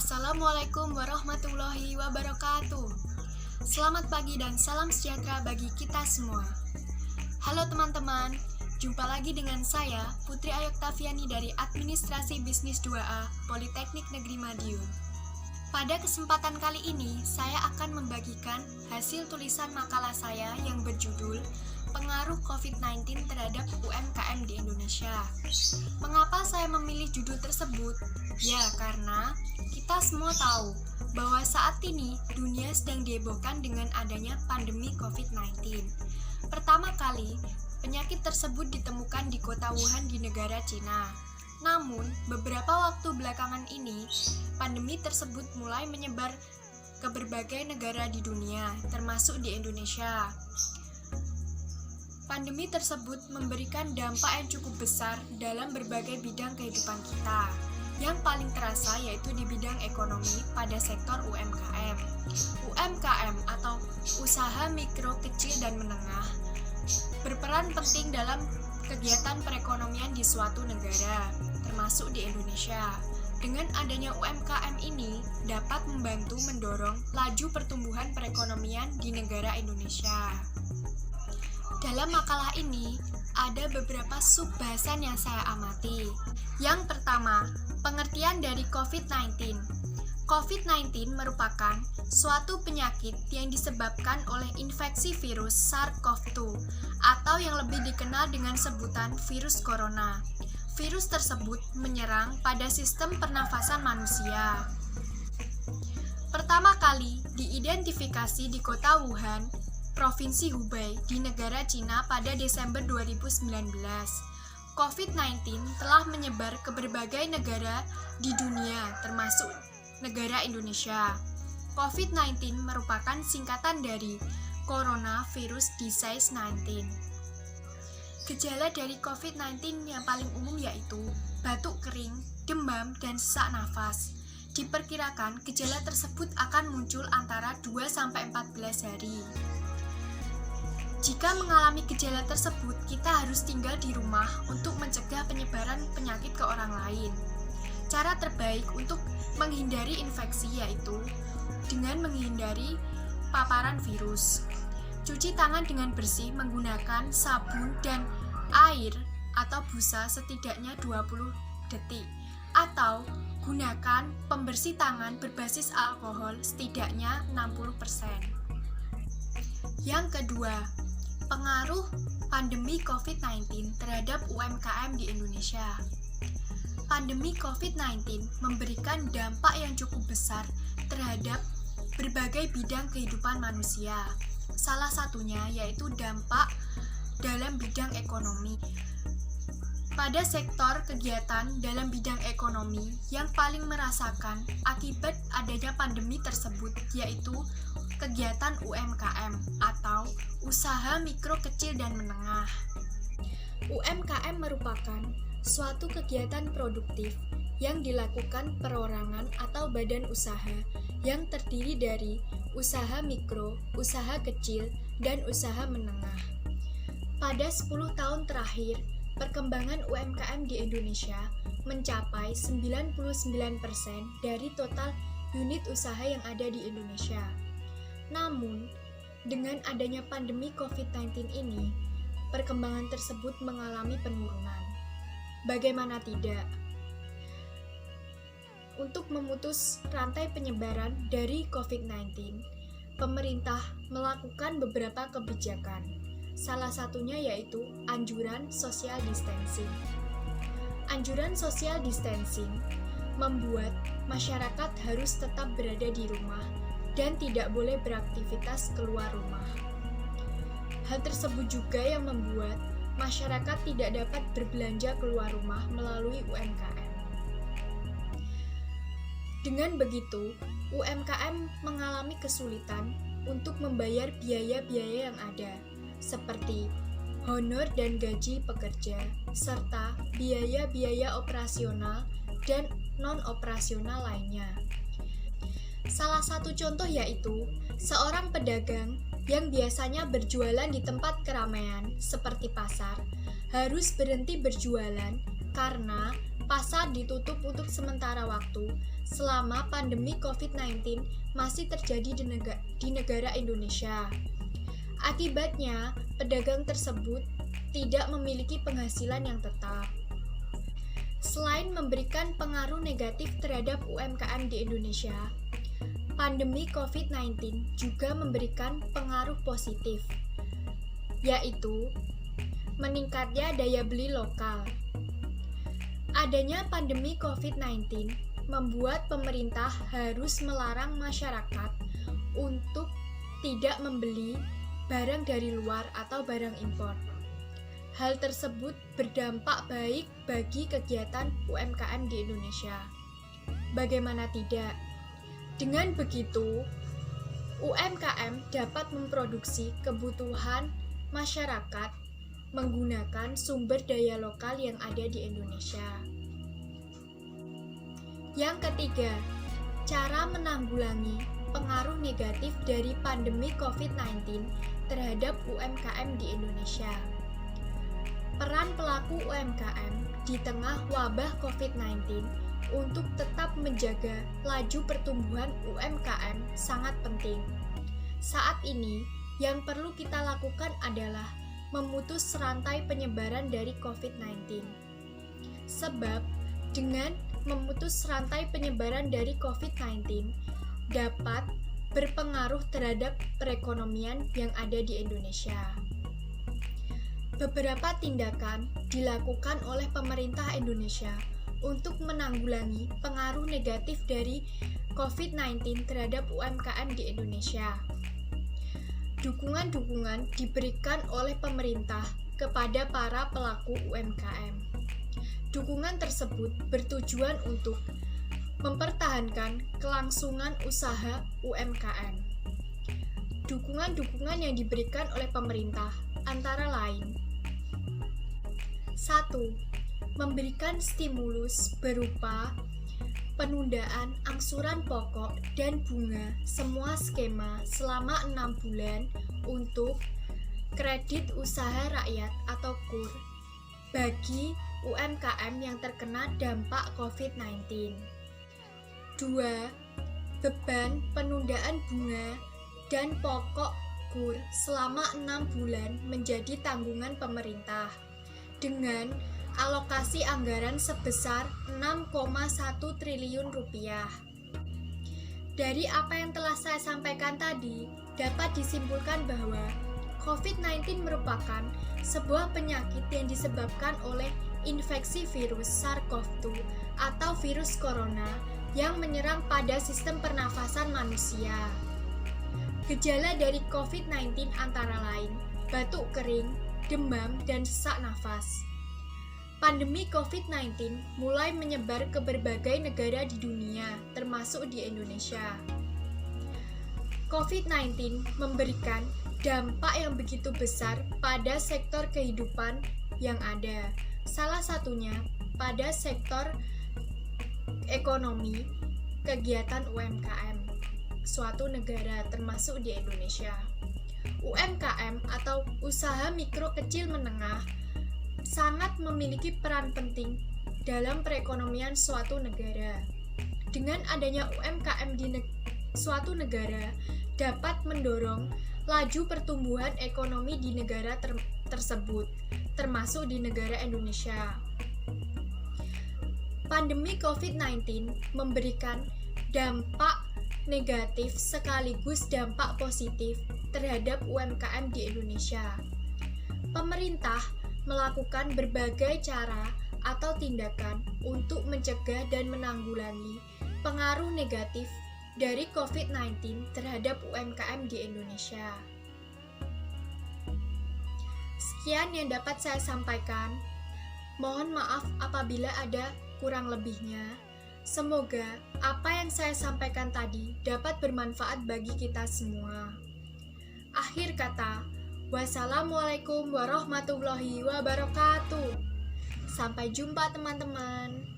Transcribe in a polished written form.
Assalamualaikum warahmatullahi wabarakatuh. Selamat pagi dan salam sejahtera bagi kita semua. Halo teman-teman, jumpa lagi dengan saya Putri Ayoktaviani dari Administrasi Bisnis 2A Politeknik Negeri Madiun. Pada kesempatan kali ini, saya akan membagikan hasil tulisan makalah saya yang berjudul Pengaruh COVID-19 terhadap UMKM di Indonesia. Mengapa saya memilih judul tersebut? Ya, karena kita semua tahu bahwa saat ini dunia sedang dihebohkan dengan adanya pandemi COVID-19. Pertama kali, penyakit tersebut ditemukan di kota Wuhan di negara Cina. Namun, beberapa waktu belakangan ini, pandemi tersebut mulai menyebar ke berbagai negara di dunia, termasuk di Indonesia. Pandemi tersebut memberikan dampak yang cukup besar dalam berbagai bidang kehidupan kita. Yang paling terasa yaitu di bidang ekonomi pada sektor UMKM. UMKM atau usaha mikro, kecil, dan menengah berperan penting dalam kegiatan perekonomian di suatu negara, termasuk di Indonesia. Dengan adanya UMKM ini dapat membantu mendorong laju pertumbuhan perekonomian di negara Indonesia. Dalam makalah ini, ada beberapa sub-bahasan yang saya amati. Yang pertama, pengertian dari COVID-19. COVID-19 merupakan suatu penyakit yang disebabkan oleh infeksi virus SARS-CoV-2 atau yang lebih dikenal dengan sebutan virus corona. Virus tersebut menyerang pada sistem pernafasan manusia. Pertama kali diidentifikasi di kota Wuhan, Provinsi Hubei di negara Cina pada Desember 2019. COVID-19 telah menyebar ke berbagai negara di dunia, termasuk negara Indonesia. COVID-19 merupakan singkatan dari Coronavirus Disease 19. Gejala dari COVID-19 yang paling umum yaitu batuk kering, demam, dan sesak nafas. Diperkirakan gejala tersebut akan muncul antara 2-14 hari. Jika mengalami gejala tersebut, kita harus tinggal di rumah untuk mencegah penyebaran penyakit ke orang lain. Cara terbaik untuk menghindari infeksi yaitu dengan menghindari paparan virus. Cuci tangan dengan bersih menggunakan sabun dan air atau busa setidaknya 20 detik. Atau gunakan pembersih tangan berbasis alkohol setidaknya 60%. Yang kedua, pengaruh pandemi COVID-19 terhadap UMKM di Indonesia. Pandemi COVID-19 memberikan dampak yang cukup besar terhadap berbagai bidang kehidupan manusia. Salah satunya yaitu dampak dalam bidang ekonomi. Pada sektor kegiatan dalam bidang ekonomi yang paling merasakan akibat adanya pandemi tersebut yaitu kegiatan UMKM atau usaha mikro, kecil, dan menengah. UMKM merupakan suatu kegiatan produktif yang dilakukan perorangan atau badan usaha yang terdiri dari usaha mikro, usaha kecil, dan usaha menengah. Pada 10 tahun terakhir, perkembangan UMKM di Indonesia mencapai 99% dari total unit usaha yang ada di Indonesia. Namun, dengan adanya pandemi COVID-19 ini, perkembangan tersebut mengalami penurunan. Bagaimana tidak? Untuk memutus rantai penyebaran dari COVID-19, pemerintah melakukan beberapa kebijakan. Salah satunya yaitu anjuran social distancing. Anjuran social distancing membuat masyarakat harus tetap berada di rumah dan tidak boleh beraktivitas keluar rumah. Hal tersebut juga yang membuat masyarakat tidak dapat berbelanja keluar rumah melalui UMKM. Dengan begitu, UMKM mengalami kesulitan untuk membayar biaya-biaya yang ada, seperti honor dan gaji pekerja, serta biaya-biaya operasional dan non-operasional lainnya. Salah satu contoh yaitu seorang pedagang yang biasanya berjualan di tempat keramaian seperti pasar harus berhenti berjualan karena pasar ditutup untuk sementara waktu selama pandemi COVID-19 masih terjadi di negara Indonesia. Akibatnya, pedagang tersebut tidak memiliki penghasilan yang tetap. Selain memberikan pengaruh negatif terhadap UMKM di Indonesia, pandemi COVID-19 juga memberikan pengaruh positif, yaitu meningkatnya daya beli lokal. Adanya pandemi COVID-19 membuat pemerintah harus melarang masyarakat untuk tidak membeli barang dari luar atau barang impor. Hal tersebut berdampak baik bagi kegiatan UMKM di Indonesia. Bagaimana tidak? Dengan begitu, UMKM dapat memproduksi kebutuhan masyarakat menggunakan sumber daya lokal yang ada di Indonesia. Yang ketiga, cara menanggulangi pengaruh negatif dari pandemi COVID-19 terhadap UMKM di Indonesia. Peran pelaku UMKM di tengah wabah COVID-19 untuk tetap menjaga laju pertumbuhan UMKM sangat penting. Saat ini, yang perlu kita lakukan adalah memutus rantai penyebaran dari COVID-19. Sebab, dengan memutus rantai penyebaran dari COVID-19 dapat berpengaruh terhadap perekonomian yang ada di Indonesia. Beberapa tindakan dilakukan oleh pemerintah Indonesia untuk menanggulangi pengaruh negatif dari COVID-19 terhadap UMKM di Indonesia. Dukungan-dukungan diberikan oleh pemerintah kepada para pelaku UMKM. Dukungan tersebut bertujuan untuk mempertahankan kelangsungan usaha UMKM. Dukungan-dukungan yang diberikan oleh pemerintah antara lain: 1. Memberikan stimulus berupa penundaan angsuran pokok dan bunga semua skema selama 6 bulan untuk kredit usaha rakyat atau KUR bagi UMKM yang terkena dampak COVID-19. 2. Beban penundaan bunga dan pokok KUR selama 6 bulan menjadi tanggungan pemerintah dengan alokasi anggaran sebesar 6,1 triliun rupiah. Dari apa yang telah saya sampaikan tadi, dapat disimpulkan bahwa COVID-19 merupakan sebuah penyakit yang disebabkan oleh infeksi virus SARS-CoV-2 atau virus corona yang menyerang pada sistem pernafasan manusia. Gejala dari COVID-19 antara lain batuk kering, demam, dan sesak nafas. Pandemi COVID-19 mulai menyebar ke berbagai negara di dunia, termasuk di Indonesia. COVID-19 memberikan dampak yang begitu besar pada sektor kehidupan yang ada. Salah satunya pada sektor ekonomi, kegiatan UMKM suatu negara termasuk di Indonesia. UMKM atau usaha mikro kecil menengah sangat memiliki peran penting dalam perekonomian suatu negara. Dengan adanya UMKM di suatu negara dapat mendorong laju pertumbuhan ekonomi di negara tersebut, termasuk di negara Indonesia. Pandemi COVID-19 memberikan dampak negatif sekaligus dampak positif terhadap UMKM di Indonesia. Pemerintah melakukan berbagai cara atau tindakan untuk mencegah dan menanggulangi pengaruh negatif dari COVID-19 terhadap UMKM di Indonesia. Sekian yang dapat saya sampaikan. Mohon maaf apabila ada kurang lebihnya. Semoga apa yang saya sampaikan tadi dapat bermanfaat bagi kita semua. Akhir kata, wassalamualaikum warahmatullahi wabarakatuh. Sampai jumpa teman-teman.